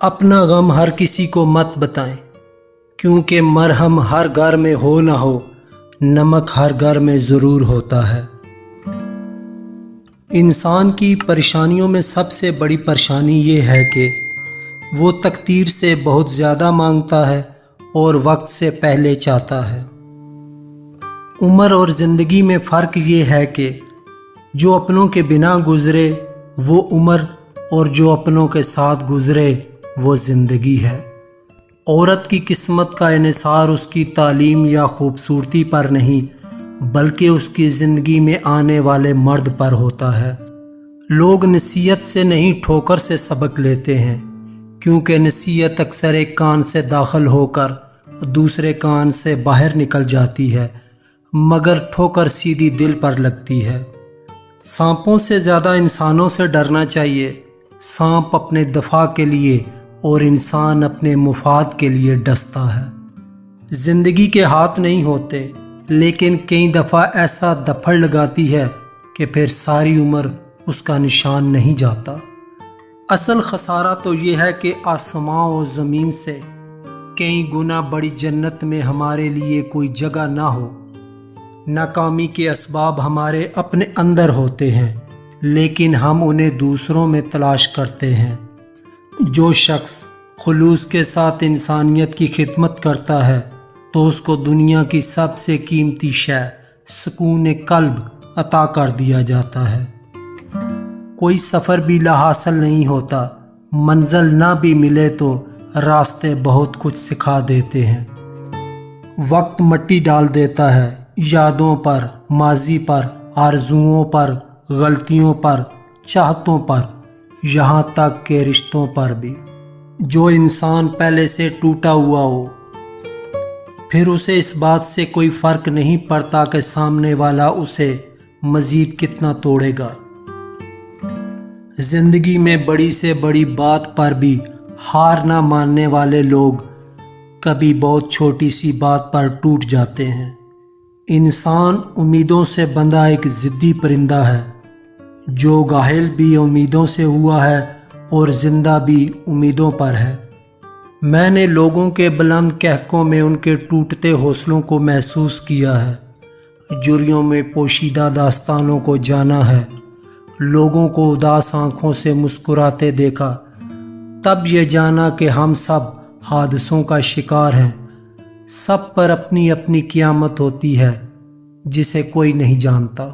अपना गम हर किसी को मत बताएं, क्योंकि मरहम हर घर में हो ना हो, नमक हर घर में ज़रूर होता है। इंसान की परेशानियों में सबसे बड़ी परेशानी ये है कि वो तकदीर से बहुत ज़्यादा मांगता है और वक्त से पहले चाहता है। उम्र और ज़िंदगी में फ़र्क ये है कि जो अपनों के बिना गुज़रे वो उम्र और जो अपनों के साथ गुज़रे वो ज़िंदगी है। औरत की किस्मत का इन्हिसार उसकी तालीम या खूबसूरती पर नहीं, बल्कि उसकी ज़िंदगी में आने वाले मर्द पर होता है। लोग नसीहत से नहीं ठोकर से सबक लेते हैं, क्योंकि नसीहत अक्सर एक कान से दाखिल होकर दूसरे कान से बाहर निकल जाती है, मगर ठोकर सीधी दिल पर लगती है। सांपों से ज़्यादा इंसानों से डरना चाहिए। सांप अपने दफा के लिए और इंसान अपने मुफाद के लिए डसता है। ज़िंदगी के हाथ नहीं होते, लेकिन कई दफ़ा ऐसा दफड़ लगाती है कि फिर सारी उम्र उसका निशान नहीं जाता। असल खसारा तो ये है कि आसमां और ज़मीन से कई गुना बड़ी जन्नत में हमारे लिए कोई जगह ना हो। नाकामी के असबाब हमारे अपने अंदर होते हैं, लेकिन हम उन्हें दूसरों में तलाश करते हैं। जो शख्स खुलूस के साथ इंसानियत की खिदमत करता है तो उसको दुनिया की सबसे कीमती शय सुकून कल्ब अता कर दिया जाता है। कोई सफ़र भी लाहासिल नहीं होता, मंजिल ना भी मिले तो रास्ते बहुत कुछ सिखा देते हैं। वक्त मिट्टी डाल देता है यादों पर, माजी पर, आरजुओं पर, गलतियों पर, चाहतों पर, यहाँ तक के रिश्तों पर भी। जो इंसान पहले से टूटा हुआ हो, फिर उसे इस बात से कोई फ़र्क नहीं पड़ता कि सामने वाला उसे मज़ीद कितना तोड़ेगा। ज़िंदगी में बड़ी से बड़ी बात पर भी हार ना मानने वाले लोग कभी बहुत छोटी सी बात पर टूट जाते हैं। इंसान उम्मीदों से बंधा एक ज़िद्दी परिंदा है, जो घायल भी उम्मीदों से हुआ है और ज़िंदा भी उम्मीदों पर है। मैंने लोगों के बुलंद कहकों में उनके टूटते हौसलों को महसूस किया है। जुर्रियों में पोशीदा दास्तानों को जाना है। लोगों को उदास आँखों से मुस्कुराते देखा, तब ये जाना कि हम सब हादसों का शिकार हैं। सब पर अपनी अपनी क़यामत होती है, जिसे कोई नहीं जानता।